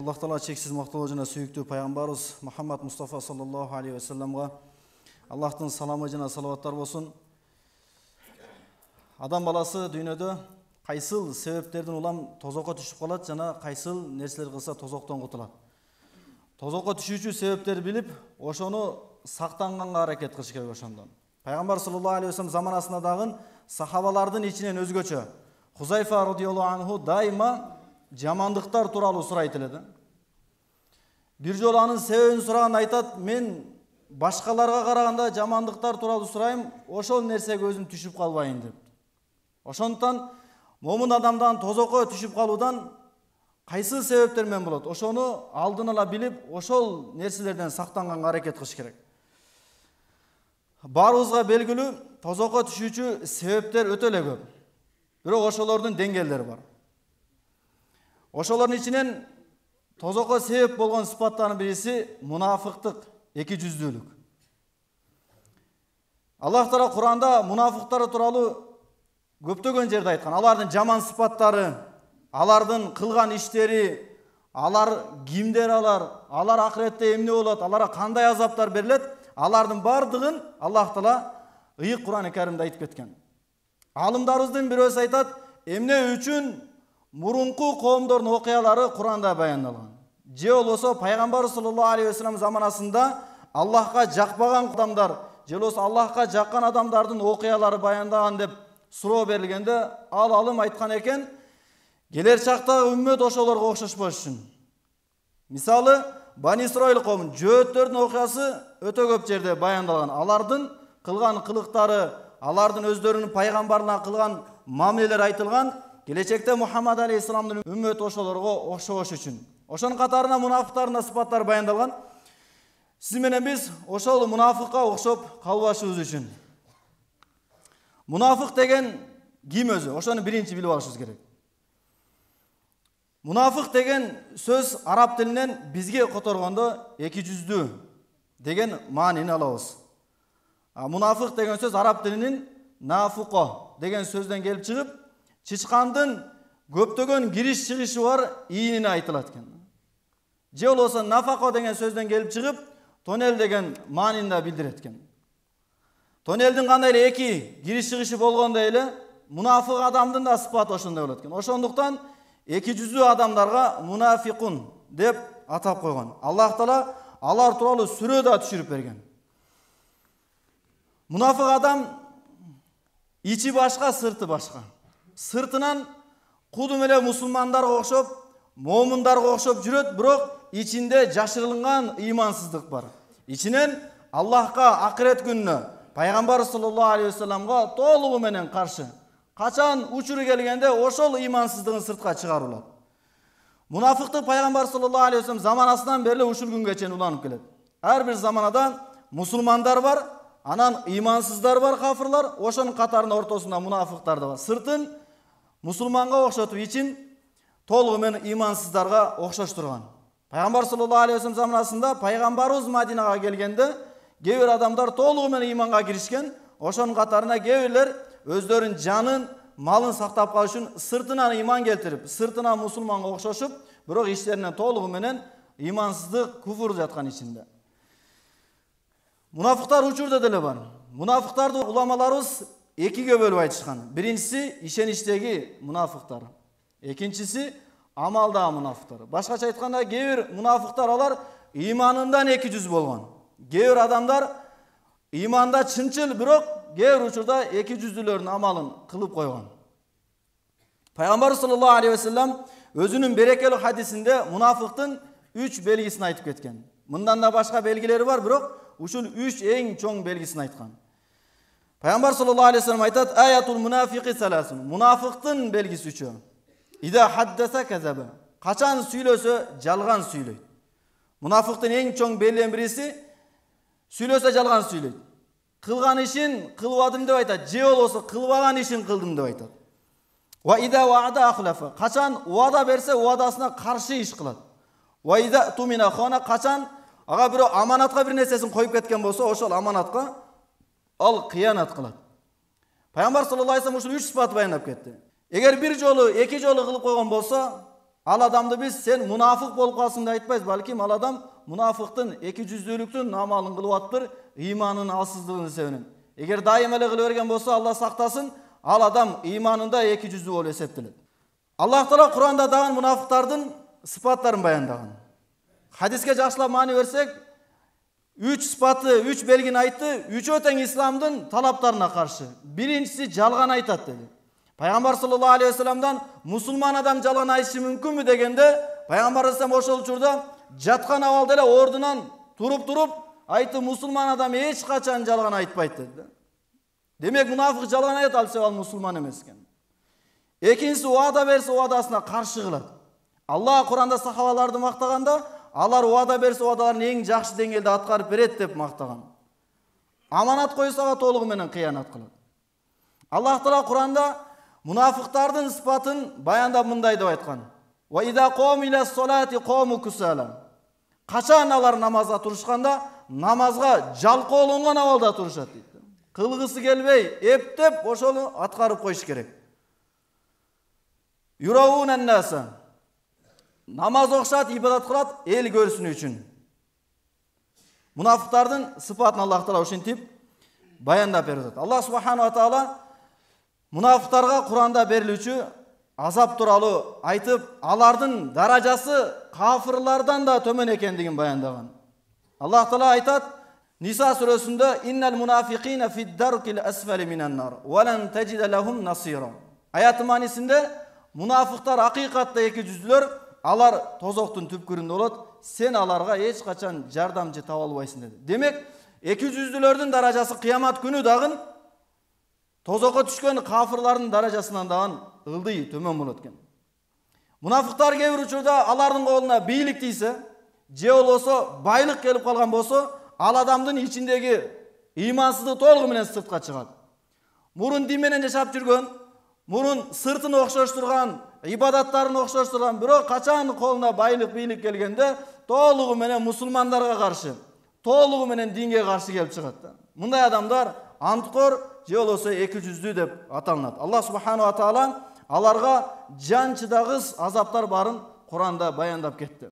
Аллах Таала чексиз макталуу жана сүйүктүү пайгамбарыбыз Мухаммад Мустафа саллаллаху алейхи ва салламга Аллахтын саламы жана салаваттар болсун. Адам баласы дүйнөдө кайсыл себептерден улам тозокко түшүп калат жана кайсыл нерселер кылса тозоктон кутулат. Тозокко түшүүчү себептерди билип, ошону сактанганга аракет кылыш керек ошондон. Пайгамбар саллаллаху алейхи ва саллам заманасында дагы сахабалардын ичинен өзгөчө Хузайфа радиаллаху анху дайыма жамандыктар тууралуу сурайт эле. Бир жолу анын себебин сураганда айтат, мен башкаларга караганда жамандыктар тууралуу сурайм, ошол нерсеге өзүм түшүп калбайын деп. Ошондуктан момун адамдан тозокко түшүп калуудан кайсы себептер менен болот? Ошону алдын ала билип, ошол нерселерден сактанганга аракет кылыш керек. Баарыбызга белгилүү, тозокко түшүүчү себептер өтө эле көп. Бирок ошолордун деңгээлдери бар. Ошолордун ичинен тозокко себеп болгон сыпаттардын бириси мунафыктык, эки жүздүүлүк. Аллах Таала Куранда мунафыктар тууралуу көптөгөн жерде айткан. Алардын жаман сыпаттары, алардын кылган иштери, алар кимдер алар акыретте эмне болот, аларга кандай азаптар берилет, алардын бардыгын Аллах Таала ыйык Кур'ан-ы Каримде айтып кеткен. Алымдарыбыздын бирөөсү айтат, эмне үчүн мурунку коомдордун окуялары Кур'анда баяндалган. Же болбосо пайгамбар саллаллаху алейхи ва саллям заманасында Аллахка жакпаган адамдар, же болбосо Аллахка жаккан адамдардын окуялары баяндаган деп суроо берилгенде, ал алым айткан экен, келер чактагы үммөт ошолорго окшошпош үчүн. Мисалы, Бани Исраил коомунун жөөттөрдүн окуясы өтө көп жерде баяндалган. Алардын кылган кылыктары, алардын өздөрүнүн пайгамбарына кылган мамилелер айтылган. Келечекте Мухаммад алейхиссаламдын үммөтү ошолорго окшош үчүн. Ошонун катарына мунафыктардын да сыпаттары баяндалган. Сиз менен биз ошол мунафыкка окшоп калбашыбыз үчүн. Мунафык деген ким өзү? Ошону биринчи билип алышыбыз керек. Мунафык деген сөз араб тилинен бизге которгондо эки жүздүү деген маанини алабыз. Мунафык деген сөз араб тилинин нафуко деген сөздөн келип чыгып, чычкандын көптөгөн кириш чыгышы бар ийинине айтылат экен. Же болбосо нафако деген сөздөн келип чыгып, тоннель деген маанини да билдирет экен. Тоннелдин кандай эле эки кириш чыгышы болгондой эле мунафык адамдын да сыпаты ошондой болот экен. Ошондуктан эки жүздүү адамдарга мунафикун деп атап койгон. Аллах Таала алар тууралуу сүрө да түшүрүп берген. Мунафык адам ичи башка, сырты башка. Сыртынан кудум эле мусулмандарга окшоп, момундарга окшоп жүрөт, бирок ичинде жашырылган ыймансыздык бар. Ичинен Аллахка, акырет күнүнө, пайгамбар саллаллаху алейхи ва салламга толугу менен каршы. Качан учуру келгенде ошол ыймансыздыгын сыртка чыгарылат. Мунафыктык пайгамбар саллаллаху алейхи ва саллам заманасынан бери ушул күнгө чейин уланып келет. Ар бир заманада мусулмандар бар, анан ыймансыздар бар, кафырлар, ошонун катарында ортосунда мунафыктар да бар. Сыртын мусулманга окшотуп, ичин толугу менен ыймансыздарга окшоштурган. Пайгамбар саллаллаху алейхи ва саллам заманасында пайгамбарыбыз Мадинага келгенде кээ бир адамдар толугу менен ыйманга киришкен. Ошонун катарына кээ бирлер өздөрүнүн жанын, малын сактап калыш үчүн сыртынан ыйман келтирип, сыртынан мусулманга окшошуп, бирок ичтеринен толугу менен ыймансыздык, куфур жаткан ичинде. Мунафыктар учурда деле бар. Мунафыктарды уламаларыбыз экиге бөлүп айтышкан. Биринчиси ишеничтеги мунафыктар, экинчиси амалдагы мунафыктар. Башкача айтканда, кээ бир мунафыктар алар ыйманындан эки жүз болгон. Кээ бир адамдар ыйманда чынчыл, бирок кээ бир учурда эки жүздүүлөрдүн амалын кылып койгон. Пайгамбар саллаллаху алейхи ва саллам өзүнүн берекелүү хадисинде мунафыктын 3 белгисин айтып кеткен. Мындан да башка белгилери бар, бирок ушул 3 эң чоң белгисин айткан. Пайгамбар саллаллаху алейхи ва саллам айтат: "Аятул мунафиqi саласун." Мунафыктын белгиси 3. Ида хаддаса казаба. Качан сүйлөсө жалган сүйлөйт. Мунафыктын эң чоң белгилеринин бириси сүйлөсө жалган сүйлөйт. Кылган ишин кылбадым деп айтат, же болбосо кылбаган ишин кылдым деп айтат. Ва ида ваада ахлафа. Качан уада берсе, уадасына каршы иш кылат. Ва ида тумина хана. Качан ага бирөө аманатка бир нерсесин коюп кеткен болсо, ошол аманатка ал кыянат кылат. Пайгамбар саллаллаху алейхи ва саллам ушул 3 сыпат баяндап кетти. Эгер бир жолу, эки жолу кылып койгон болсо, Ал адамды биз сен мунафык болуп калсың деп айтпайбыз, балким ал адам мунафыктын, эки жүздүүлүктүн амалын кылып атыптыр, ыйманынын алсыздыгынын себебинен. Эгер дайыма эле кыла берген болсо, Алла сактасын, ал адам ыйманында эки жүздүү болуп эсептелет. Аллах Таала Куранда дагы мунафыктардын сыпаттарын баяндаган. Хадиске жакшылап маани берсек, 3 сыпаты, 3 белгини айтты, үчөө тең исламдын талаптарына каршы. Биринчиси жалган айтат деди. Пайгамбар саллаллаху алейхи вассаламдан мусулман адам жалган айтышы мүмкүнбү дегенде, Пайгамбар саллаллаху ошол учурда жаткан абалда эле ордунан туруп айтты, мусулман адам эч качан жалган айтпайт деди. Демек мунафык жалган айтат, ал мусулман эмес экен. Экинчиси уада берсе уадасына каршы кылат. Аллах Куранда сахабаларды мактаганда, алар уада берсе уадаларын эң жакшы деңгээлде аткарып берет деп мактаган. Аманат койсага толугу менен кыянат кылат. Аллах Таала Куранда мунафыктардын сыпатын баяндап мындай деп айткан. Ва ида қом иля солати қому кусала. Качан алар намазга турушканда, намазга жалкоолонгон абалда турушат дейт. Кылгысы келбей, эптеп ошону аткарып коюш керек. Юраунан наса. Намаз окшат, ибадат кылат эл көрсүнү үчүн. Мунафыктардын сыпатын Аллах Таала ушинтип баяндап берет. Аллах субхана ва таала мунафыктарга Куранда берилүүчү азап тууралуу айтып, алардын даражасы кафырлардан да төмөн экендигин баяндаган. Аллах Таала айтат Ниса сүрөсүндө «Иннал мунафикина фид даркил асфали минан нар, ва лан таджида лахум насира». Аят маанисинде мунафыктар акыйкатта эки жүздүүлөр, алар тозоктун түпкүрүндө болот, сен аларга эч качан жардамчы таба албайсың деди. Демек, эки жүздүүлөрдүн даражасы кыямат күнү дагы тозокко түшкөн кафырлардын даражасынан дагы ылдый төмөн болот экен. Мунафыктар кээ бир учурда алардын колуна бийлик тийсе, же болбосо байлык келип калган болсо, ал адамдын ичиндеги ыймансыздык толугу менен сыртка чыгат. Мурун дин менен жашап жүргөн, мурун сыртын окшоштурган, ибадаттарын окшоштурган, бирок качан колуна байлык, бийлик келгенде толугу менен мусулмандарга каршы, толугу менен динге каршы келип чыгат. Мындай адамдар анткор же болбосо эки жүздүү деп аталынат. Аллах субхана ва таала аларга жан чыдагыс азаптар барын Куранда баяндап кетти.